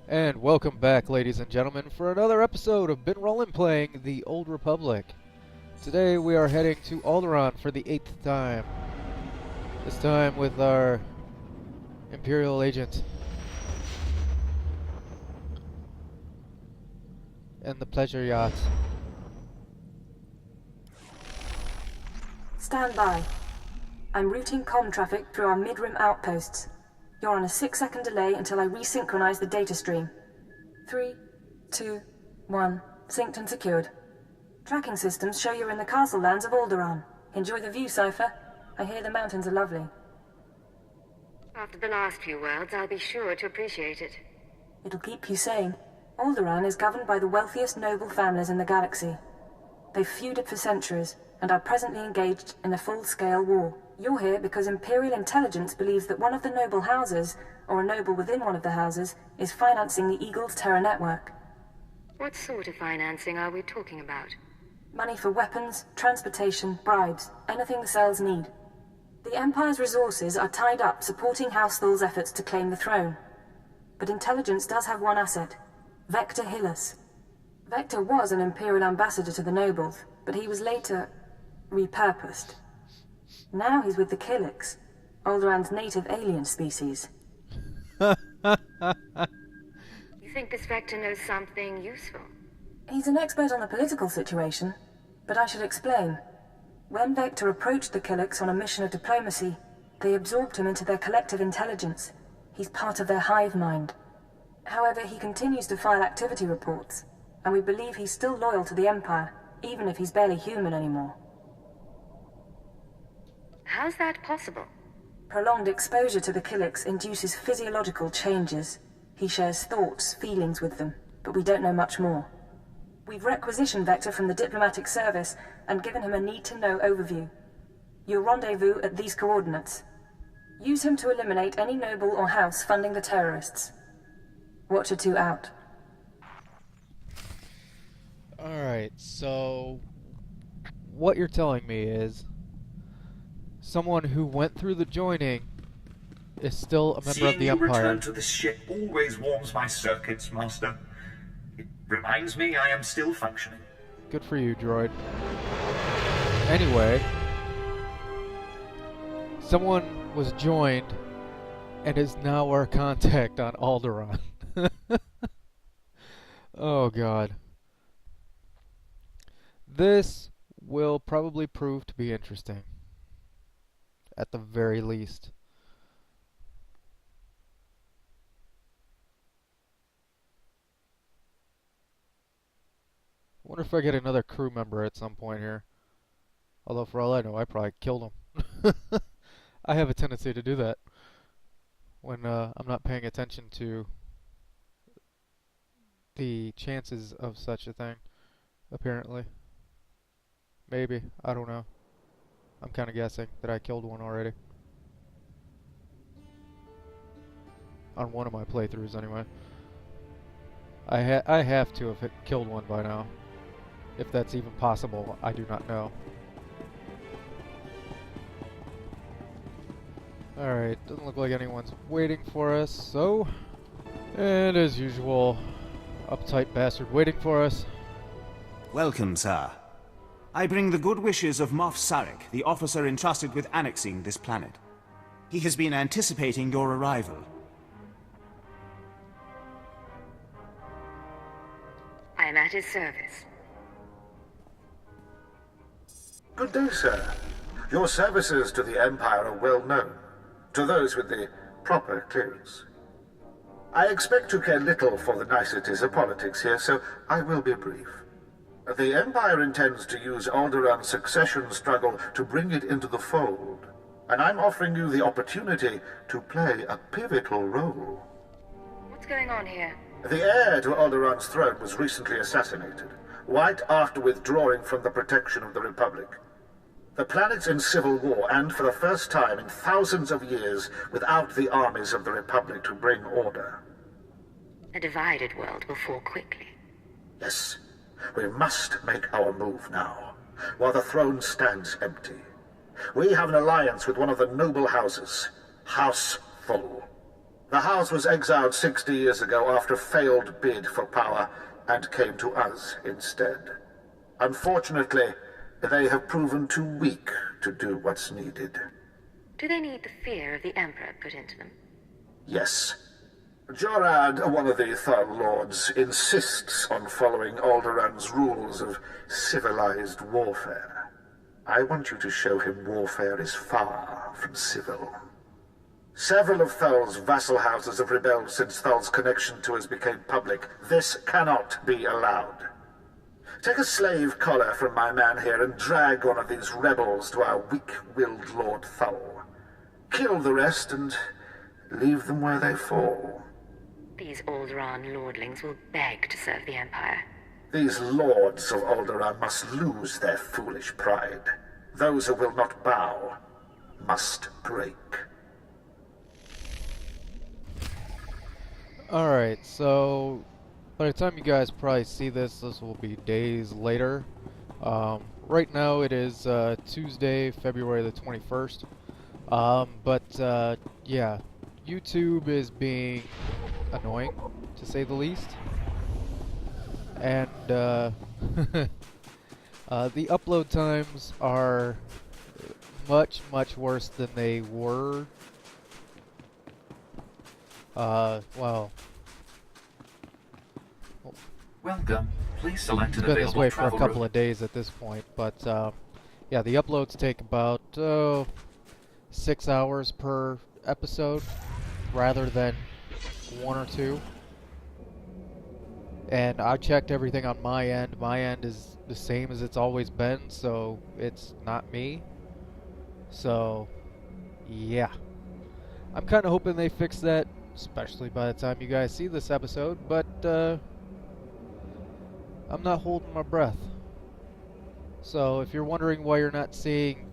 And welcome back, ladies and gentlemen, for another episode of Been Rollin' playing The Old Republic. Today we are heading to Alderaan for the 8th time. This time with our Imperial agent. And the pleasure yacht. Stand by. I'm routing comm traffic through our mid-rim outposts. You're on a 6-second delay until I resynchronize the data stream. 3, 2, 1. Synced and secured. Tracking systems show you're in the castle lands of Alderaan. Enjoy the view, Cypher. I hear the mountains are lovely. After the last few words, I'll be sure to appreciate it. It'll keep you sane. Alderaan is governed by the wealthiest noble families in the galaxy. They've feuded for centuries, and are presently engaged in a full-scale war. You're here because Imperial intelligence believes that one of the noble houses, or a noble within one of the houses, is financing the Eagle's terror network. What sort of financing are we talking about? Money for weapons, transportation, bribes, anything the cells need. The Empire's resources are tied up supporting House Thul's efforts to claim the throne. But intelligence does have one asset, Vector Hillis. Vector was an Imperial ambassador to the nobles, but he was later repurposed. Now he's with the Killiks, Alderaan's native alien species. You think this Vector knows something useful? He's an expert on the political situation, but I should explain. When Vector approached the Killiks on a mission of diplomacy, they absorbed him into their collective intelligence. He's part of their hive mind. However, he continues to file activity reports, and we believe he's still loyal to the Empire, even if he's barely human anymore. How's that possible? Prolonged exposure to the Killiks induces physiological changes. He shares thoughts, feelings with them, but we don't know much more. We've requisitioned Vector from the diplomatic service and given him a need-to-know overview. You'll rendezvous at these coordinates. Use him to eliminate any noble or house funding the terrorists. Watcher 2 out. Alright, so what you're telling me is someone who went through the joining is still a member of the Empire. Seeing you return to this ship always warms my circuits, Master. It reminds me I am still functioning. Good for you, droid. Anyway, someone was joined and is now our contact on Alderaan. Oh god. This will probably prove to be interesting. At the very least. I wonder if I get another crew member at some point here. Although for all I know, I probably killed him. I have a tendency to do that when I'm not paying attention to the chances of such a thing, apparently. Maybe. I don't know. I'm kind of guessing that I killed one already. On one of my playthroughs, anyway. I have to have killed one by now. If that's even possible, I do not know. Alright, doesn't look like anyone's waiting for us, so... And as usual, uptight bastard waiting for us. Welcome, sir. I bring the good wishes of Moff Sarek, the officer entrusted with annexing this planet. He has been anticipating your arrival. I am at his service. Good day, sir. Your services to the Empire are well known, to those with the proper clearance. I expect you care little for the niceties of politics here, so I will be brief. The Empire intends to use Alderaan's succession struggle to bring it into the fold, and I'm offering you the opportunity to play a pivotal role. What's going on here? The heir to Alderaan's throne was recently assassinated, right after withdrawing from the protection of the Republic. The planet's in civil war, and for the first time in thousands of years, without the armies of the Republic to bring order. A divided world will fall quickly. Yes. We must make our move now, while the throne stands empty. We have an alliance with one of the noble houses, House Thul. The house was exiled 60 years ago after a failed bid for power and came to us instead. Unfortunately, they have proven too weak to do what's needed. Do they need the fear of the Emperor put into them? Yes. Jorad, one of the Thal Lords, insists on following Alderaan's rules of civilized warfare. I want you to show him warfare is far from civil. Several of Thal's vassal houses have rebelled since Thal's connection to us became public. This cannot be allowed. Take a slave collar from my man here and drag one of these rebels to our weak-willed Lord Thal. Kill the rest and leave them where they fall. These Alderaan lordlings will beg to serve the Empire. These lords of Alderaan must lose their foolish pride. Those who will not bow must break. Alright, so by the time you guys probably see this, this will be days later. Right now it is Tuesday, February the 21st. Yeah, YouTube is being annoying, to say the least. And the upload times are much worse than they were. Well, Welcome. Please select it's an been this available way for a travel couple route. of days at this point, but yeah, the uploads take about 6 hours per episode rather than 1 or 2. And I checked everything on my end. My end is the same as it's always been, so it's not me. So, yeah. I'm kind of hoping they fix that, especially by the time you guys see this episode, but I'm not holding my breath. So if you're wondering why you're not seeing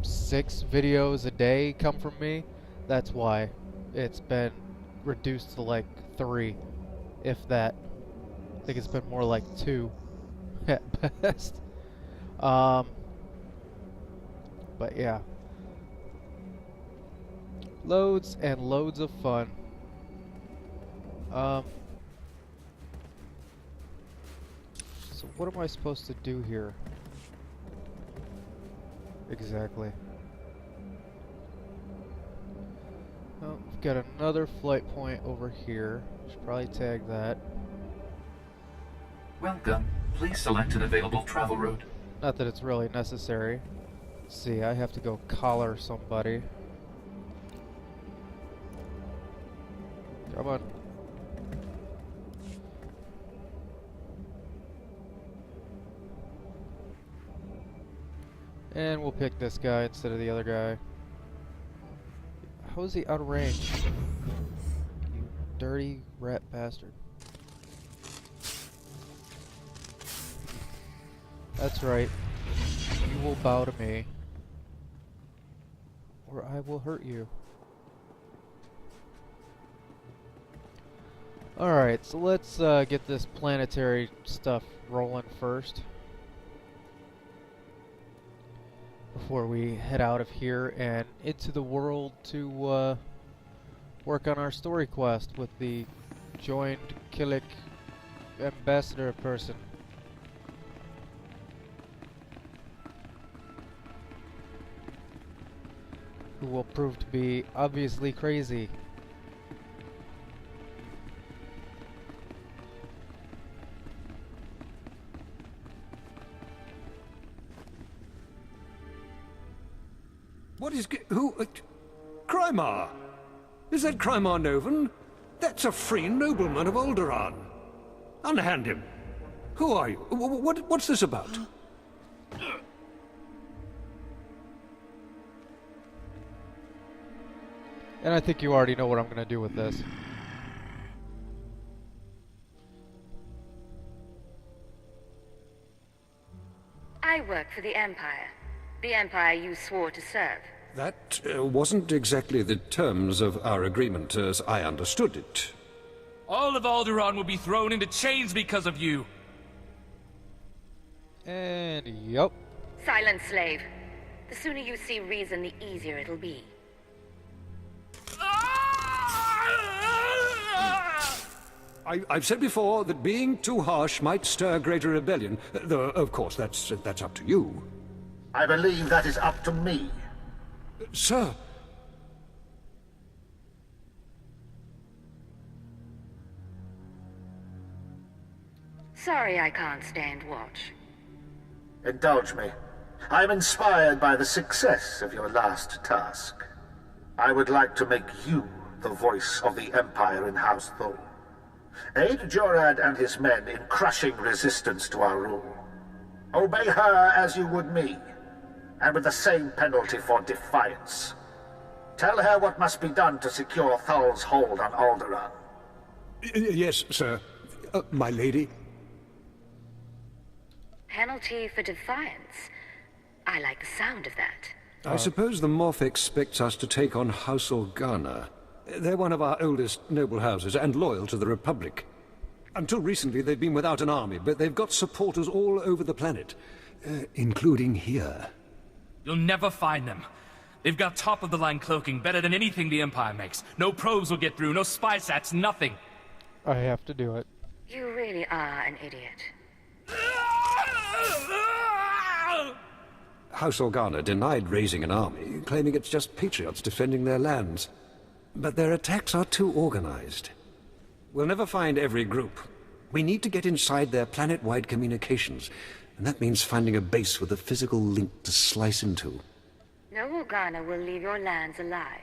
6 videos a day come from me, that's why. It's been reduced to like 3, if that. I think it's been more like 2 at best. But yeah. Loads and loads of fun. So what am I supposed to do here? Exactly. Oh, we've got another flight point over here. Should probably tag that. Welcome. Please select an available travel route. Not that it's really necessary. Let's see, I have to go collar somebody. Come on. And we'll pick this guy instead of the other guy. How is he out of range? You dirty rat bastard. That's right. You will bow to me, or I will hurt you. Alright, so let's get this planetary stuff rolling first, before we head out of here and into the world to work on our story quest with the joined Killik ambassador person. Who will prove to be obviously crazy. What is... who... Krymar? Is that Krymar Novan? That's a free nobleman of Alderaan. Unhand him. Who are you? What's this about? And I think you already know what I'm going to do with this. I work for the Empire. The Empire you swore to serve. That wasn't exactly the terms of our agreement as I understood it. All of Alderaan will be thrown into chains because of you. And yup. Silent slave. The sooner you see reason, the easier it'll be. Ah! I've said before that being too harsh might stir greater rebellion, though, of course, that's up to you. I believe that is up to me. Sir. Sorry I can't stand watch. Indulge me. I am inspired by the success of your last task. I would like to make you the voice of the Empire in House Thul. Aid Jorad and his men in crushing resistance to our rule. Obey her as you would me, and with the same penalty for defiance. Tell her what must be done to secure Thul's hold on Alderaan. Yes, sir. My lady. Penalty for defiance? I like the sound of that. I suppose the Moff expects us to take on House Organa. They're one of our oldest noble houses and loyal to the Republic. Until recently, they've been without an army, but they've got supporters all over the planet, including here. You'll never find them. They've got top-of-the-line cloaking better than anything the Empire makes. No probes will get through, no spy sats, nothing. I have to do it. You really are an idiot. House Organa denied raising an army, claiming it's just patriots defending their lands. But their attacks are too organized. We'll never find every group. We need to get inside their planet-wide communications, and that means finding a base with a physical link to slice into. No Organa will leave your lands alive.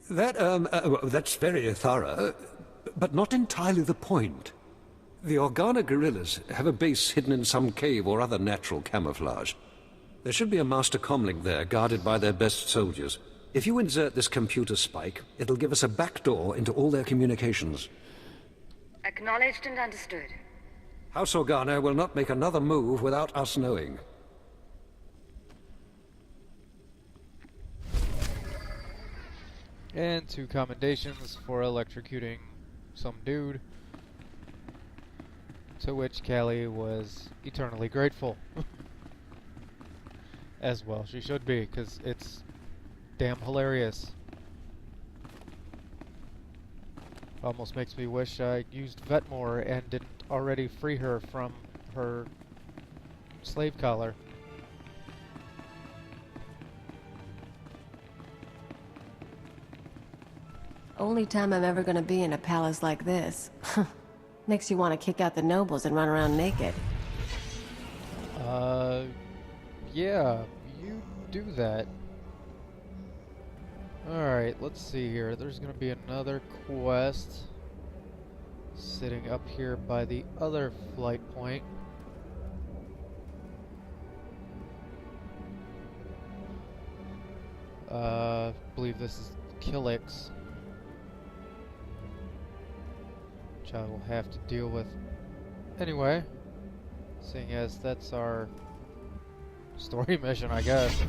That's very thorough, but not entirely the point. The Organa guerrillas have a base hidden in some cave or other natural camouflage. There should be a master comlink there, guarded by their best soldiers. If you insert this computer spike, it'll give us a backdoor into all their communications. Acknowledged and understood. House Organa will not make another move without us knowing. And 2 commendations for electrocuting some dude. To which Callie was eternally grateful. As well she should be, because it's damn hilarious. Almost makes me wish I used Vet more and didn't already free her from her slave collar. Only time I'm ever gonna be in a palace like this. Makes you want to kick out the nobles and run around naked. Yeah, you do that. Alright, let's see here. There's gonna be another quest sitting up here by the other flight point. I believe this is Killix, which I will have to deal with anyway, seeing as that's our story mission, I guess.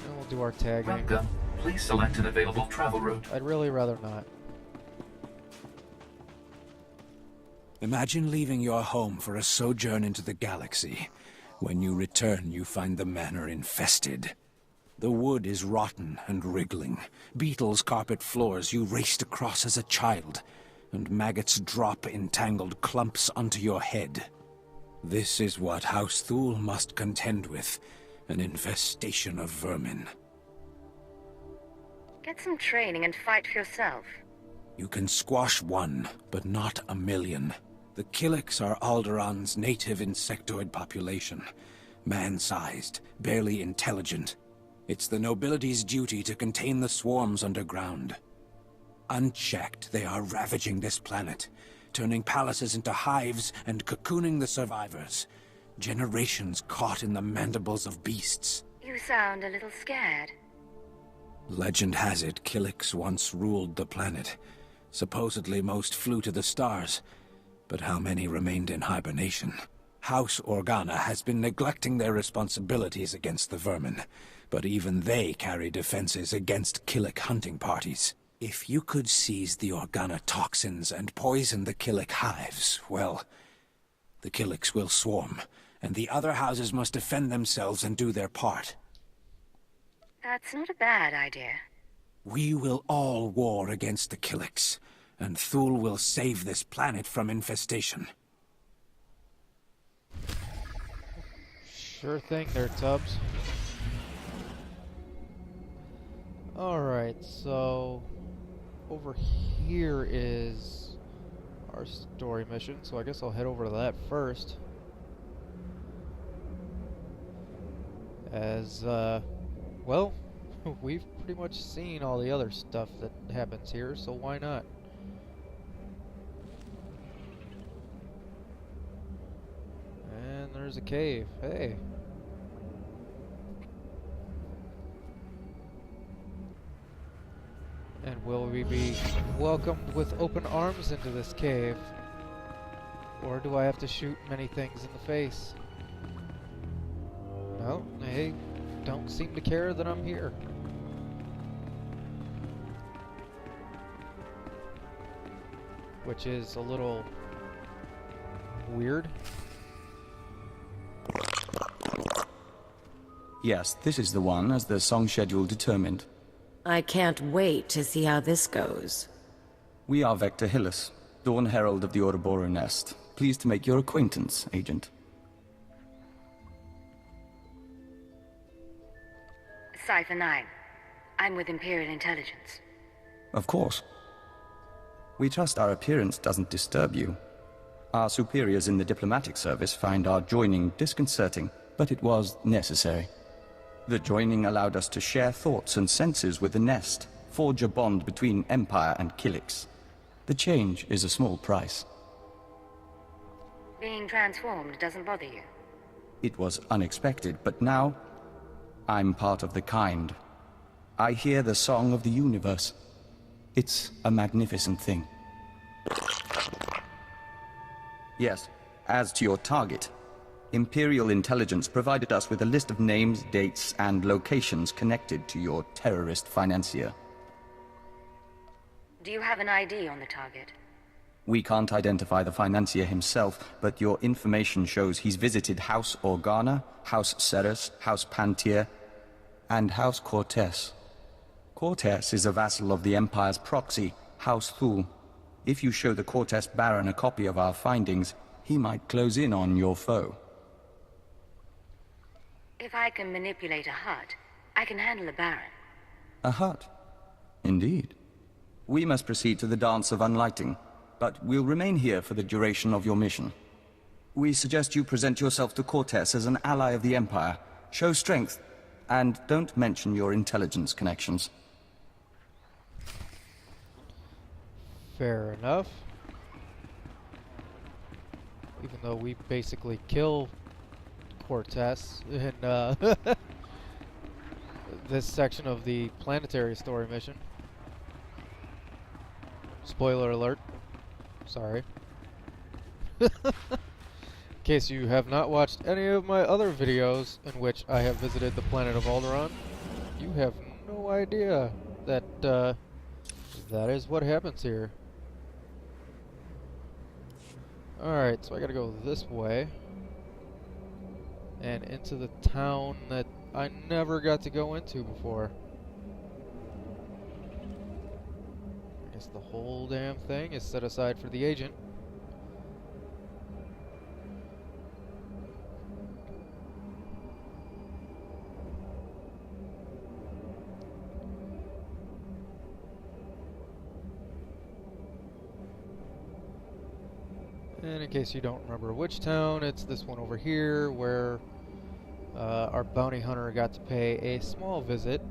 And we'll do our tagging. Welcome. Please select an available travel route. I'd really rather not. Imagine leaving your home for a sojourn into the galaxy. When you return, you find the manor infested. The wood is rotten and wriggling. Beetles carpet floors you raced across as a child, and maggots drop in tangled clumps onto your head. This is what House Thul must contend with, an infestation of vermin. Get some training and fight for yourself. You can squash one, but not a million. The Killix are Alderaan's native insectoid population. Man-sized, barely intelligent. It's the nobility's duty to contain the swarms underground. Unchecked, they are ravaging this planet, turning palaces into hives and cocooning the survivors. Generations caught in the mandibles of beasts. You sound a little scared. Legend has it Killix once ruled the planet. Supposedly most flew to the stars, but how many remained in hibernation? House Organa has been neglecting their responsibilities against the vermin, but even they carry defenses against Killik hunting parties. If you could seize the Organa toxins and poison the Killik hives, well, the Killix will swarm, and the other houses must defend themselves and do their part. That's not a bad idea. We will all war against the Killiks, and Thule will save this planet from infestation. Sure thing there, Tubbs. Alright, so over here is our story mission, so I guess I'll head over to that first. As, well, we've pretty much seen all the other stuff that happens here, so why not? And there's a cave. Hey. And will we be welcomed with open arms into this cave? Or do I have to shoot many things in the face? No, they don't seem to care that I'm here. Which is a little weird. Yes, this is the one, as the song schedule determined. I can't wait to see how this goes. We are Vector Hillis, Dawn Herald of the Ouroboros Nest. Pleased to make your acquaintance, Agent. Cipher 9. I'm with Imperial Intelligence. Of course. We trust our appearance doesn't disturb you. Our superiors in the diplomatic service find our joining disconcerting, but it was necessary. The joining allowed us to share thoughts and senses with the Nest, forge a bond between Empire and Killiks. The change is a small price. Being transformed doesn't bother you? It was unexpected, but now, I'm part of the kind. I hear the song of the universe. It's a magnificent thing. Yes, as to your target, Imperial Intelligence provided us with a list of names, dates, and locations connected to your terrorist financier. Do you have an ID on the target? We can't identify the financier himself, but your information shows he's visited House Organa, House Ceres, House Pantier, and House Cortez. Cortez is a vassal of the Empire's proxy, House Thule. If you show the Cortez Baron a copy of our findings, he might close in on your foe. If I can manipulate a hut, I can handle a Baron. A hut? Indeed. We must proceed to the Dance of Unlighting, but we'll remain here for the duration of your mission. We suggest you present yourself to Cortez as an ally of the Empire, show strength, and don't mention your intelligence connections. Fair enough. Even though we basically kill Cortez in this section of the planetary story mission. Spoiler alert. Sorry. In case you have not watched any of my other videos in which I have visited the planet of Alderaan, you have no idea that that is what happens here. Alright, so I gotta go this way. And into the town that I never got to go into before. I guess the whole damn thing is set aside for the agent. And in case you don't remember which town, it's this one over here where our bounty hunter got to pay a small visit.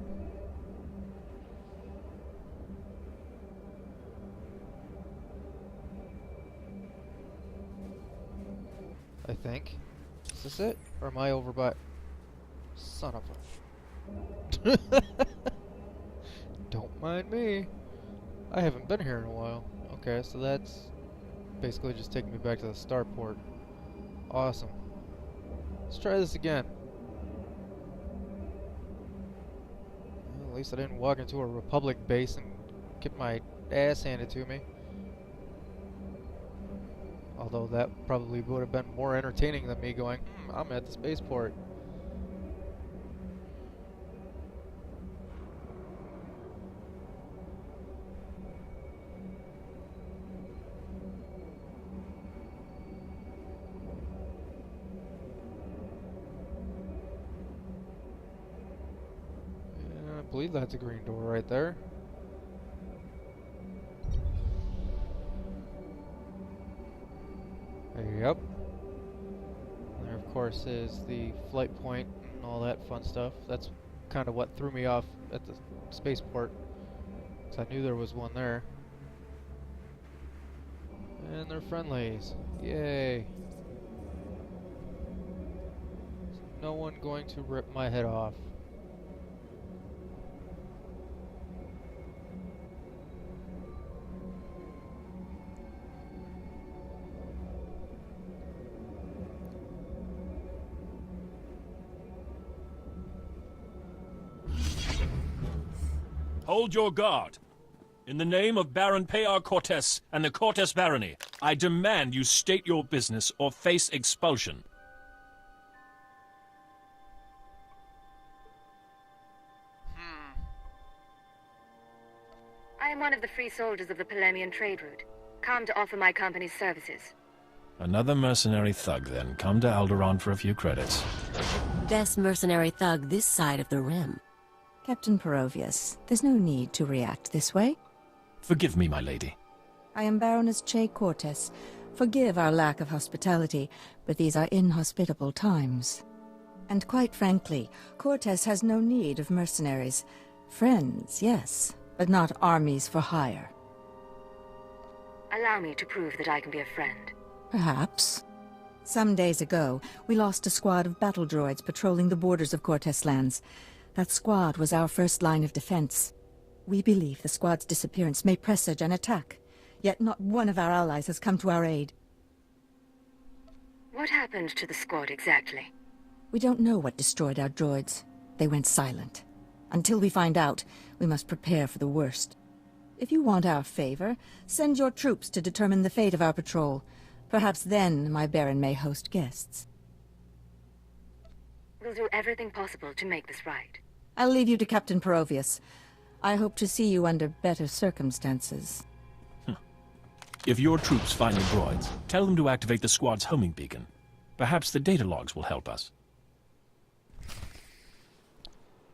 I think. Is this it? Or am I over by... Son of a... Don't mind me. I haven't been here in a while. Okay, so that's basically just taking me back to the starport. Awesome. Let's try this again. Well, at least I didn't walk into a Republic base and get my ass handed to me. Although that probably would have been more entertaining than me going, I'm at the spaceport. believe that's a green door right there. Yep. There, of course, is the flight point and all that fun stuff. That's kind of what threw me off at the spaceport, because I knew there was one there. And they're friendlies. Yay. No one going to rip my head off. Hold your guard. In the name of Baron Pear Cortes and the Cortes Barony, I demand you state your business or face expulsion. I am one of the free soldiers of the Polemian trade route, come to offer my company's services. Another mercenary thug, then. Come to Alderaan for a few credits. Best mercenary thug this side of the rim. Captain Perovius, there's no need to react this way. Forgive me, my lady. I am Baroness Che Cortes. Forgive our lack of hospitality, but these are inhospitable times. And quite frankly, Cortes has no need of mercenaries. Friends, yes, but not armies for hire. Allow me to prove that I can be a friend. Perhaps. Some days ago, we lost a squad of battle droids patrolling the borders of Cortes lands. That squad was our first line of defense. We believe the squad's disappearance may presage an attack, yet not one of our allies has come to our aid. What happened to the squad exactly? We don't know what destroyed our droids. They went silent. Until we find out, we must prepare for the worst. If you want our favor, send your troops to determine the fate of our patrol. Perhaps then my Baron may host guests. We'll do everything possible to make this right. I'll leave you to Captain Perovius. I hope to see you under better circumstances. If your troops find the droids, tell them to activate the squad's homing beacon. Perhaps the data logs will help us.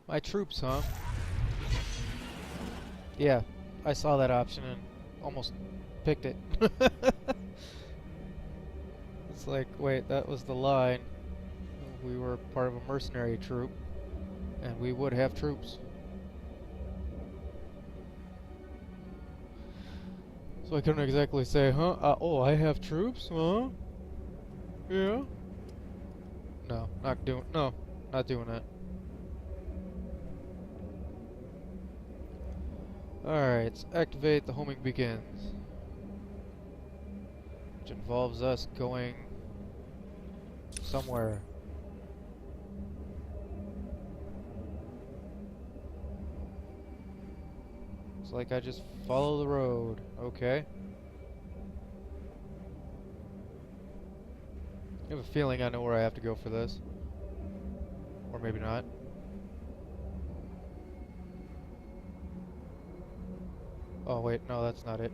My troops, huh? Yeah, I saw that option and almost picked it. It's like, wait, that was the line. We were part of a mercenary troop, and we would have troops. So I couldn't exactly say, huh? Oh, I have troops, huh? Yeah. No, not doing that. Alright, let's activate the homing beacons, which involves us going somewhere. It's like I just follow the road. Okay. I have a feeling I know where I have to go for this. Or maybe not. Oh wait, no, that's not it.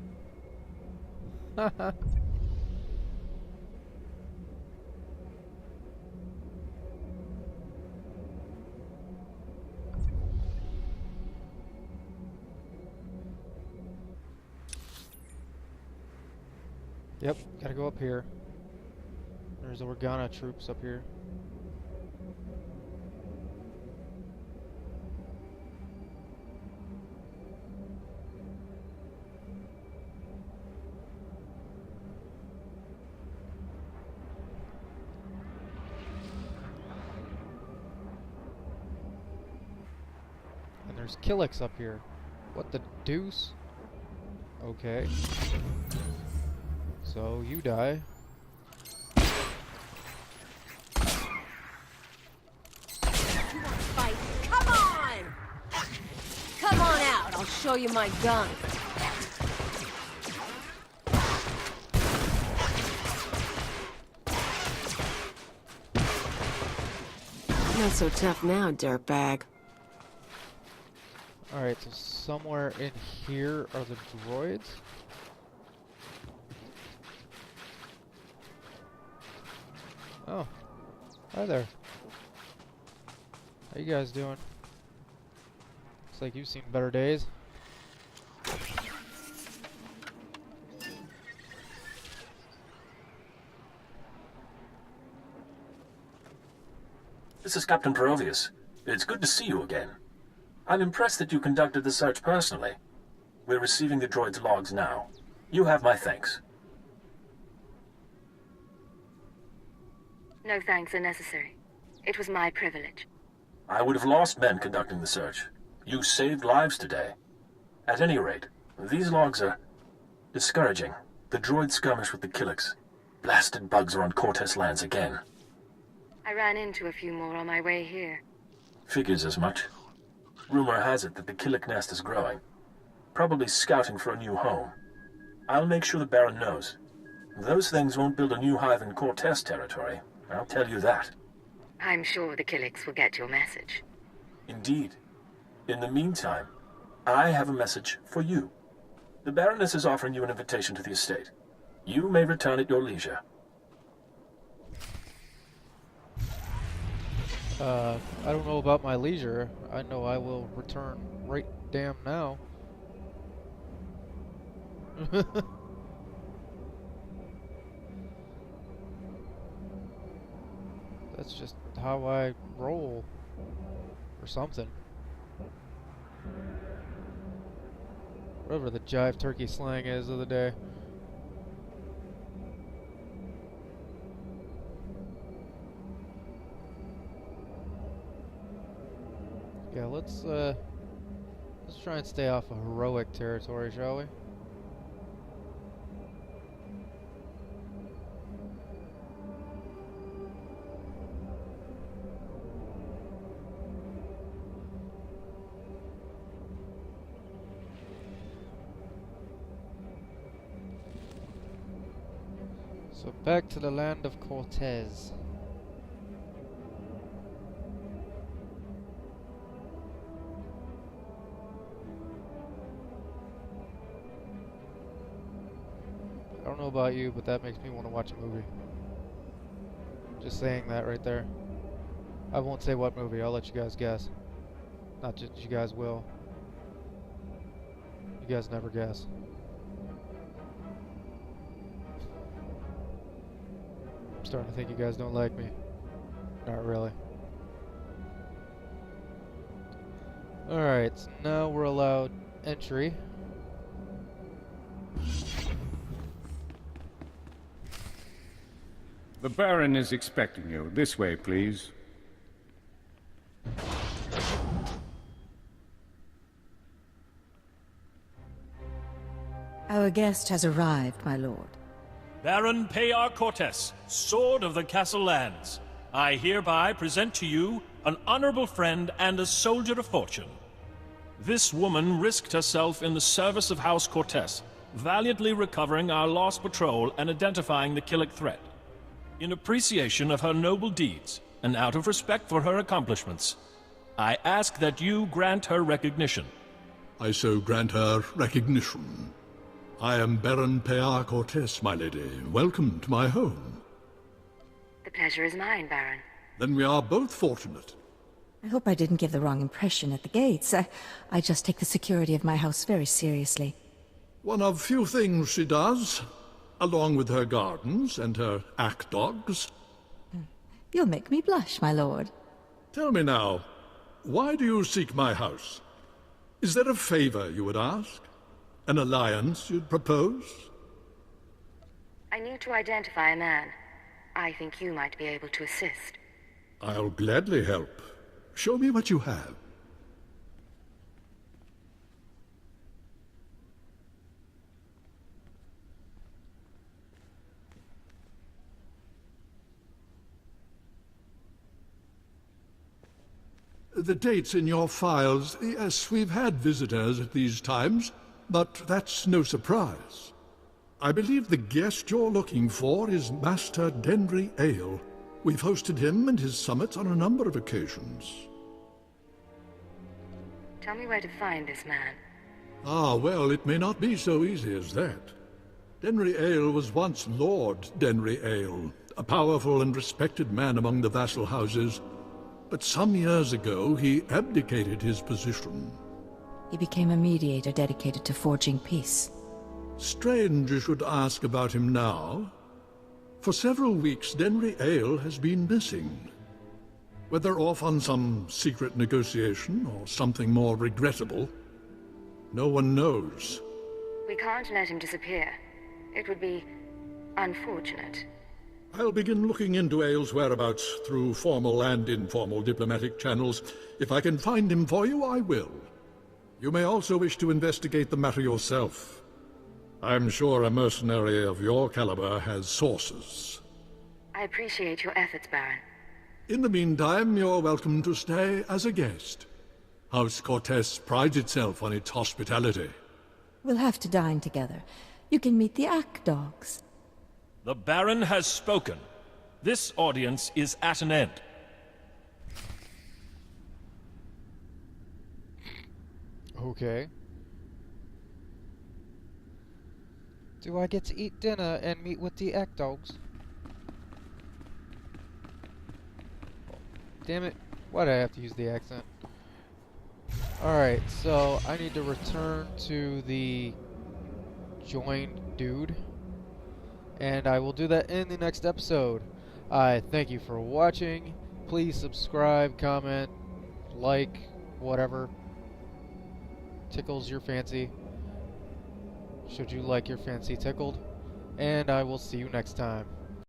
Haha. Yep, gotta go up here. There's the Organa troops up here. And there's Killix up here. What the deuce? Okay. So, you die. You want to fight? Come on! Come on out, I'll show you my gun. Not so tough now, dirtbag. Alright, so somewhere in here are the droids? Oh, hi there. How you guys doing? Looks like you've seen better days. This is Captain Perovius. It's good to see you again. I'm impressed that you conducted the search personally. We're receiving the droid's logs now. You have my thanks. No thanks are necessary. It was my privilege. I would have lost men conducting the search. You saved lives today. At any rate, these logs are discouraging. The droid skirmish with the Killiks. Blasted bugs are on Cortez lands again. I ran into a few more on my way here. Figures as much. Rumor has it that the Killik nest is growing. Probably scouting for a new home. I'll make sure the Baron knows. Those things won't build a new hive in Cortez territory. I'll tell you that. I'm sure the Killiks will get your message. Indeed. In the meantime, I have a message for you. The Baroness is offering you an invitation to the estate. You may return at your leisure. I don't know about my leisure. I know I will return right damn now. That's just how I roll. Or something. Whatever the jive turkey slang is of the day. Yeah, let's try and stay off of heroic territory, shall we? So back to the land of Cortez. I don't know about you, but that makes me want to watch a movie. Just saying that right there. I won't say what movie, I'll let you guys guess. Not just you guys will. You guys never guess. I'm starting to think you guys don't like me. Not really. Alright, so now we're allowed entry. The Baron is expecting you. This way, please. Our guest has arrived, my lord. Baron Payar Cortez, Sword of the Castle Lands. I hereby present to you an honorable friend and a soldier of fortune. This woman risked herself in the service of House Cortez, valiantly recovering our lost patrol and identifying the Killik threat. In appreciation of her noble deeds, and out of respect for her accomplishments, I ask that you grant her recognition. I so grant her recognition. I am Baron Payar Cortez, my lady. Welcome to my home. The pleasure is mine, Baron. Then we are both fortunate. I hope I didn't give the wrong impression at the gates. I just take the security of my house very seriously. One of few things she does, along with her gardens and her ack dogs. You'll make me blush, my lord. Tell me now, why do you seek my house? Is there a favor you would ask? An alliance you'd propose? I need to identify a man. I think you might be able to assist. I'll gladly help. Show me what you have. The dates in your files, yes, we've had visitors at these times, but that's no surprise. I believe the guest you're looking for is Master Denry Ale. We've hosted him and his summits on a number of occasions. Tell me where to find this man. Ah, well, it may not be so easy as that. Denry Ale was once Lord Denry Ale, a powerful and respected man among the vassal houses. But some years ago, he abdicated his position. He became a mediator dedicated to forging peace. Strange you should ask about him now. For several weeks, Denry Ale has been missing. Whether off on some secret negotiation or something more regrettable, no one knows. We can't let him disappear. It would be unfortunate. I'll begin looking into Ale's whereabouts through formal and informal diplomatic channels. If I can find him for you, I will. You may also wish to investigate the matter yourself. I'm sure a mercenary of your caliber has sources. I appreciate your efforts, Baron. In the meantime, you're welcome to stay as a guest. House Cortez prides itself on its hospitality. We'll have to dine together. You can meet the Ack dogs. The Baron has spoken. This audience is at an end. Okay. Do I get to eat dinner and meet with the Ack dogs? Damn it. Why'd I have to use the accent? Alright, so I need to return to the joined dude. And I will do that in the next episode. I thank you for watching. Please subscribe, comment, like, whatever tickles your fancy. Should you like your fancy tickled? And I will see you next time.